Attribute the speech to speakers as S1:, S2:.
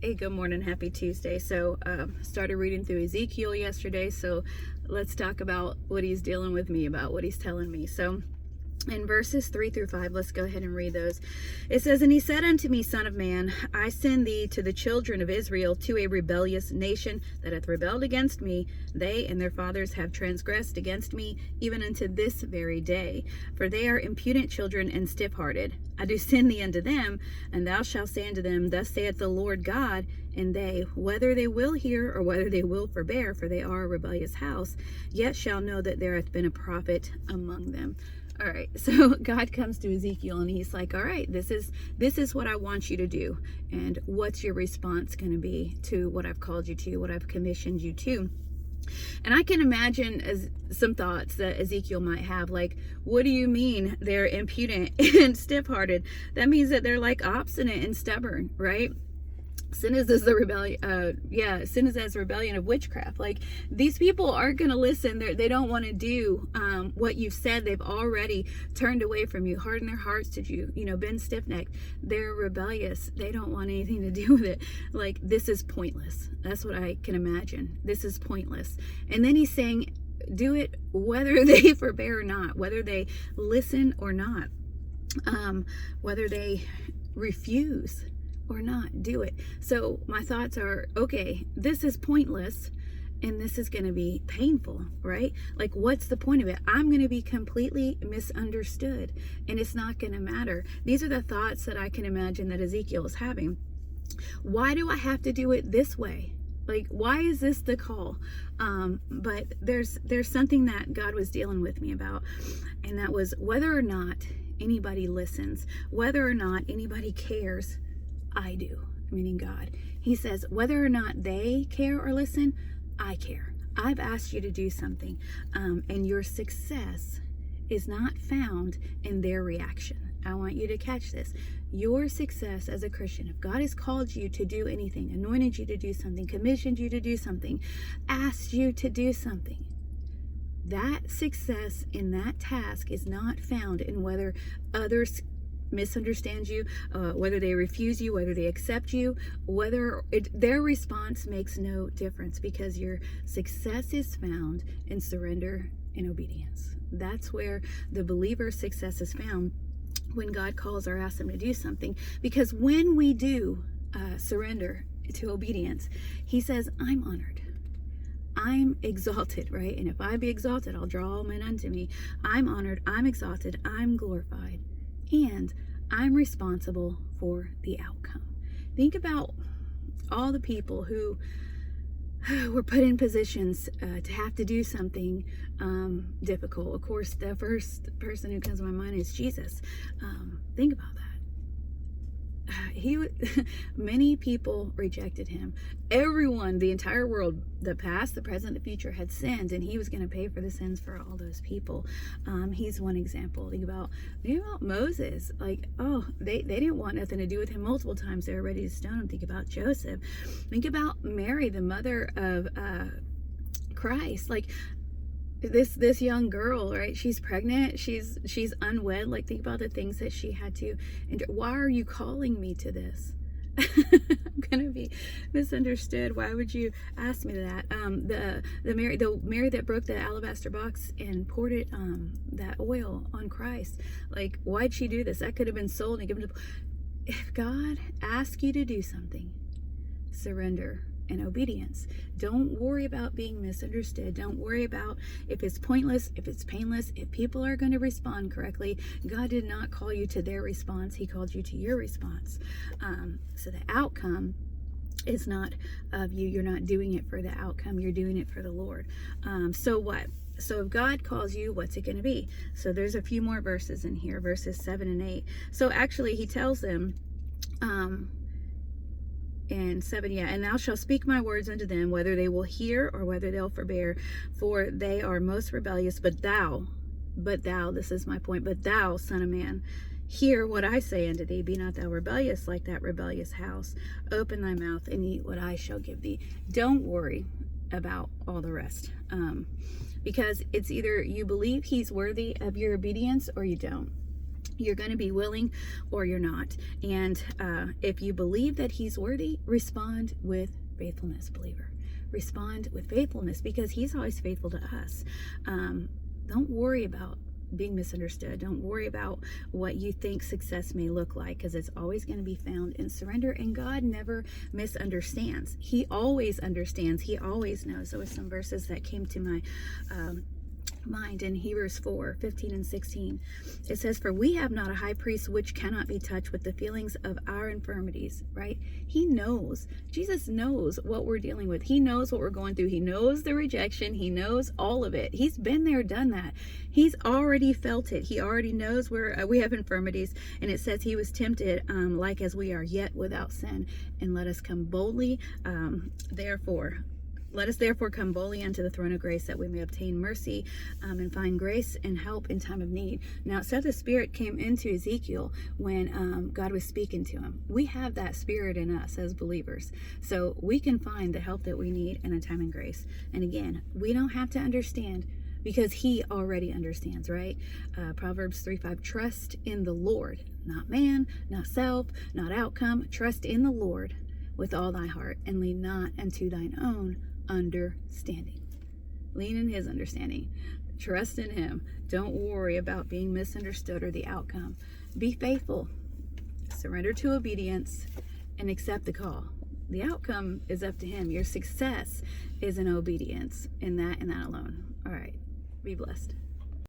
S1: Hey, good morning. Happy Tuesday. So, started reading through Ezekiel yesterday. So, let's talk about what he's dealing with me about, what he's telling me. So, in verses 3-5, let's go ahead and read those. It says, "And he said unto me, Son of man, I send thee to the children of Israel, to a rebellious nation that hath rebelled against me. They and their fathers have transgressed against me, even unto this very day. For they are impudent children and stiff-hearted. I do send thee unto them, and thou shalt say unto them, Thus saith the Lord God, and they, whether they will hear or whether they will forbear, for they are a rebellious house, yet shall know that there hath been a prophet among them." All right, so God comes to Ezekiel and he's like, all right, this is what I want you to do. And what's your response going to be to what I've called you to, what I've commissioned you to? And I can imagine some thoughts that Ezekiel might have, like, what do you mean they're impudent and stiff-hearted? That means that they're like obstinate and stubborn, right? Sin is as the rebellion. Sin is as rebellion of witchcraft. Like, these people aren't going to listen. They don't want to do what you've said. They've already turned away from you, hardened their hearts to you. Been stiff-necked. They're rebellious. They don't want anything to do with it. Like, this is pointless. That's what I can imagine. This is pointless. And then he's saying, do it whether they forbear or not, whether they listen or not, whether they refuse or not, do it. So my thoughts are, okay, this is pointless and this is going to be painful, right? Like, what's the point of it? I'm going to be completely misunderstood and it's not going to matter. These are the thoughts that I can imagine that Ezekiel is having. Why do I have to do it this way? Like, why is this the call? But there's something that God was dealing with me about, and that was whether or not anybody listens, whether or not anybody cares, I do, meaning God. He says, whether or not they care or listen, I care. I've asked you to do something, and your success is not found in their reaction. I want you to catch this. Your success as a Christian, if God has called you to do anything, anointed you to do something, commissioned you to do something, asked you to do something, that success in that task is not found in whether others misunderstand you, whether they refuse you, whether they accept you, their response makes no difference, because your success is found in surrender and obedience. That's where the believer's success is found when God calls or asks them to do something. Because when we do surrender to obedience, he says, I'm honored, I'm exalted, right? And if I be exalted, I'll draw all men unto me. I'm honored, I'm exalted, I'm glorified, and I'm responsible for the outcome. Think about all the people who were put in positions to have to do something difficult. Of course, the first person who comes to my mind is Jesus. Think about that. Many people rejected him. Everyone, the entire world, the past, the present, the future, had sinned, and he was going to pay for the sins for all those people. He's one example. Think about Moses. Like, they didn't want nothing to do with him multiple times. They were ready to stone him. Think about Joseph. Think about Mary, the mother of Christ. Like, this young girl, right? She's pregnant, she's unwed. Like, think about the things that she had to endure. Why are you calling me to this? I'm gonna be misunderstood. Why would you ask me that? The Mary that broke the alabaster box and poured it that oil on Christ. Like, why'd she do this? That could have been sold and given to. If God asks you to do something, surrender and obedience. Don't worry about being misunderstood. Don't worry about if it's pointless, if it's painless, if people are going to respond correctly. God did not call you to their response. He called you to your response. So the outcome is not of you. You're not doing it for the outcome. You're doing it for the Lord. So what? So if God calls you, what's it going to be? So there's a few more verses in here, verses 7 and 8. So actually he tells them, and 7, and thou shalt speak my words unto them, whether they will hear or whether they'll forbear, for they are most rebellious. But thou, this is my point, but thou, son of man, hear what I say unto thee. Be not thou rebellious like that rebellious house. Open thy mouth and eat what I shall give thee. Don't worry about all the rest, because it's either you believe he's worthy of your obedience or you don't. You're going to be willing or you're not. And if you believe that he's worthy, respond with faithfulness, believer. Respond with faithfulness, because he's always faithful to us. Don't worry about being misunderstood. Don't worry about what you think success may look like, because it's always going to be found in surrender. And God never misunderstands. He always understands. He always knows. There were some verses that came to my mind in Hebrews 4:15 and 16. It says, for we have not a high priest which cannot be touched with the feelings of our infirmities, right? He knows. Jesus knows what we're dealing with. He knows what we're going through. He knows the rejection. He knows all of it. He's been there, done that. He's already felt it. He already knows where we have infirmities. And it says he was tempted like as we are, yet without sin. And let us come boldly, let us therefore come boldly unto the throne of grace, that we may obtain mercy and find grace and help in time of need. Now, it said the Spirit came into Ezekiel when God was speaking to him. We have that Spirit in us as believers, so we can find the help that we need in a time of grace. And again, we don't have to understand, because he already understands, right? Proverbs 3:5, trust in the Lord, not man, not self, not outcome. Trust in the Lord with all thy heart, and lean not unto thine own understanding. Lean in his understanding. Trust in him. Don't worry about being misunderstood or the outcome. Be faithful. Surrender to obedience and accept the call. The outcome is up to him. Your success is in obedience, in that alone. All right. Be blessed.